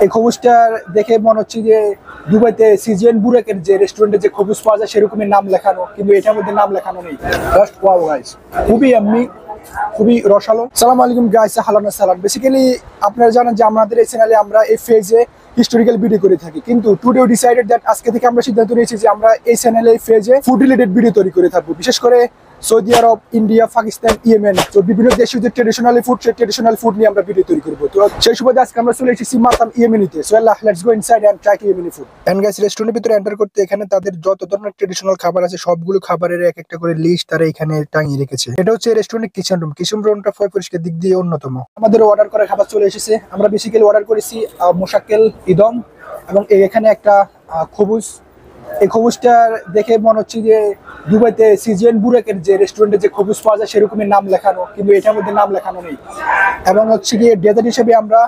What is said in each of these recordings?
এই খবুজটার দেখে মনে হচ্ছে যে দুবাইতে সিজিএন বুরেকের যে রেস্টুরেন্টে যে খবুজ পাওয়া যায় সেরকমই নাম লেখানো, কিন্তু এটার মধ্যে নাম লেখানো নেই। জাস্ট ওয়াও গাইস, খুবই এমনি, খুবই রসালো। সালাম আলাইকুম গাইস, হালানা সালাম। বেসিক্যালি আপনারা জানেন যে আমাদের এই চ্যানেলে আমরা এই ফেজে হিস্টোরিক্যাল ভিডিও করে থাকি, কিন্তু টুডে ডিসাইডেড দ্যাট আজকে থেকে আমরা সিদ্ধান্ত নিয়েছি যে আমরা এই চ্যানেলে এই ফেজে ফুড রিলেটেড ভিডিও তৈরি করে থাকবো, বিশেষ করে সৌদি আরব, ইন্ডিয়া, পাকিস্তান, ইয়েমেন, তো বিভিন্ন দেশের যে ট্রেডিশনাল ফুড, সেই ট্রেডিশনাল ফুড নিয়ে আমরা ভিডিও তৈরি করবো। তো সেই সুবাদে আজকে আমরা চলে এসেছি মাতাম ইয়েমেনিতে। So let's go inside and try Yemeni food. And guys, রেস্টুরেন্টের ভিতরে এন্টার করতে এখানে তাদের যত ধরনের ট্রেডিশনাল খাবার আছে সবগুলো খাবারের এক একটা করে লিস্ট তারা এখানে টাঙিয়ে রেখেছে। এটা হচ্ছে রেস্টুরেন্টের কিচেন রুমটা পরিষ্কার দিক দিয়ে অন্যতম। আমাদের অর্ডার করা খাবার চলে এসেছে। আমরা বেসিক্যালি অর্ডার করেছি মোশাক্কেল ইদম এবং এখানে একটা খবুজ। এই খবুজটার দেখে মনে হচ্ছে যে দুবাইতে সিজিএন বুরেকের যে রেস্টুরেন্টে যে খবুজ পাওয়া যায় সেরকমই নাম লেখানো, কিন্তু এটার মধ্যে নাম লেখানো নেই। এবং হচ্ছে গিয়ে ডেজার্ট হিসেবে আমরা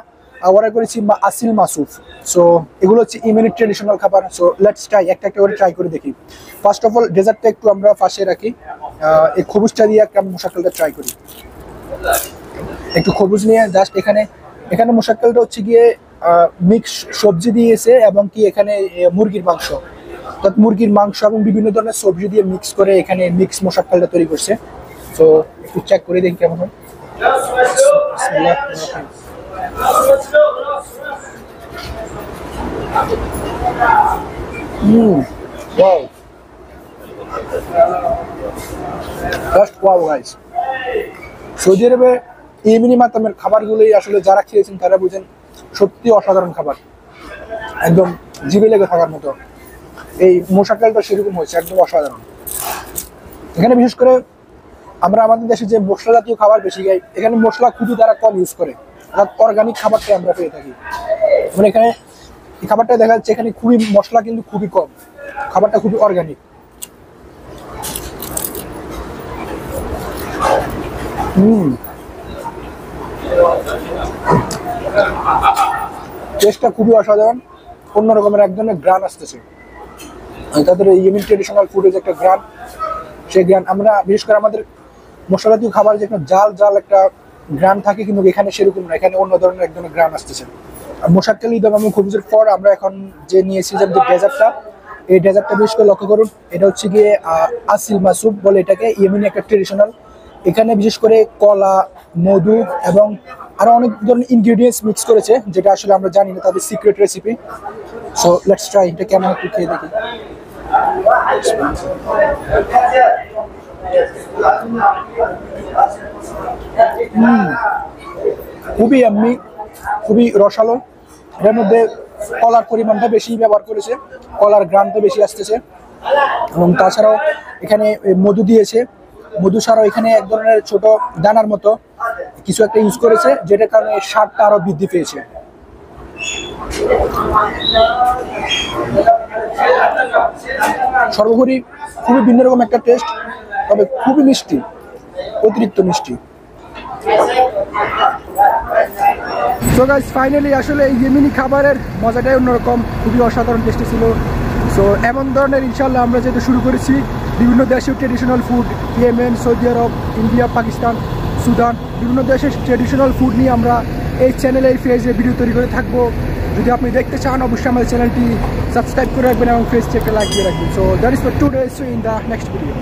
অর্ডার করেছি আসিল মাসুফ। সো এগুলো হচ্ছে ইয়েমেনি ট্রেডিশনাল খাবার। সো লেটস ট্রাই, একটা একটা করে ট্রাই করে দেখি। ফার্স্ট অফ অল ডেজার্টটা একটু আমরা পাশে রাখি। এই খবুজটা দিয়ে একটা মোশাক্কেলটা ট্রাই করি। একটু খবুজ নিয়ে জাস্ট এখানে মোশাক্কেলটা হচ্ছে গিয়ে মিক্স সবজি দিয়েছে এবং কি এখানে মুরগির মাংস, অর্থাৎ মুরগির মাংস এবং বিভিন্ন ধরনের সবজি দিয়ে মিক্স করে এখানে মিক্স মোশাক্কেলটা তৈরি করছে। তো একটু চেক করে দেখি কেমন হয়। Wow, just wow guys. Saudi আরবে ইয়েমেনি মাতামের খাবারগুলোই আসলে যারা খেয়েছেন তারা বুঝেন সত্যি অসাধারণ খাবার, একদম জিভে লেগে থাকার মতো। এই মোশাক্কেলটা সেরকম হয়েছে, একদম অসাধারণ। এখানে বিশেষ করে আমরা আমাদের দেশে যে মশলা জাতীয় খাবার বেশি খাই, এখানে মশলা খুবই তারা কম ইউজ করে, অর্থাৎ অর্গানিক খাবারটাই আমরা পেয়ে থাকি। মানে এখানে এই খাবারটা দেখা যাচ্ছে এখানে খুবই মশলা কিন্তু খুবই কম, খাবারটা খুবই অর্গানিক। টেস্টটা খুবই অসাধারণ, অন্যরকমের এক ধরনের গ্রান আসতেছে। তাদের ইয়েমেন ট্রেডিশনাল ফুডের যে একটা গ্রান, সেই গ্রান আমরা বিশেষ করে আমাদের মশলা জাতীয় খাবার যে একটা জাল একটা গ্রান থাকে, কিন্তু এখানে সেরকম না, এখানে অন্য ধরনের এক ধরনের গ্রান আসতেছে। মোশাক্কেল ইদম এবং খবুজের পর আমরা এখন যে নিয়েছি যে ডেজার্টটা, এই ডেজার্টটা বিশেষ করে লক্ষ্য করুন। এটা হচ্ছে গিয়ে আসিল মাসুফ বলে এটাকে, ইয়েমেনি একটা ট্রেডিশনাল। এখানে বিশেষ করে কলা, মধু এবং আরো অনেক ধরনের ইনগ্রিডিয়েন্টস মিক্স করেছে, যেটা আসলে আমরা জানি না, তাদের secret recipe. So let's try, এটা কেমন একটু খেয়ে দেখি। খুবই এমনি, খুবই রসালো। এর মধ্যে কলার পরিমাণটা বেশি ব্যবহার করেছে, কলার গ্রামটা বেশি আসতেছে। এবং তাছাড়াও এখানে মধু দিয়েছে, মধু ছাড়াও এখানে এক ধরনের ছোট দানার মতো কিছু একটা ইউজ করেছে, যেটার কারণে স্বাদটা আরো বৃদ্ধি পেয়েছে। সর্বোপরি খুবই ভিন্ন রকম একটা টেস্ট, তবে খুবই মিষ্টি, অতিরিক্ত মিষ্টি। সো গাইস, ফাইনালি আসলে এই ইয়েমেনি খাবারের মজাটাই অন্যরকম, খুবই অসাধারণ টেস্টি ছিল। সো এমন ধরনের ইনশাল্লাহ আমরা যেটা শুরু করেছি বিভিন্ন দেশের ট্রেডিশনাল ফুড, ইয়েমেন, সৌদি আরব, ইন্ডিয়া, পাকিস্তান, সুদান, বিভিন্ন দেশের ট্রেডিশনাল ফুড নিয়ে আমরা এই চ্যানেলে এই ফেজে ভিডিও তৈরি করে থাকবো। যদি আপনি দেখতে চান অবশ্যই আমাদের চ্যানেলটি সাবস্ক্রাইব করে রাখবেন এবং ফেজটি একটা লাইক দিয়ে রাখবেন। So that is for today, see you in the next video.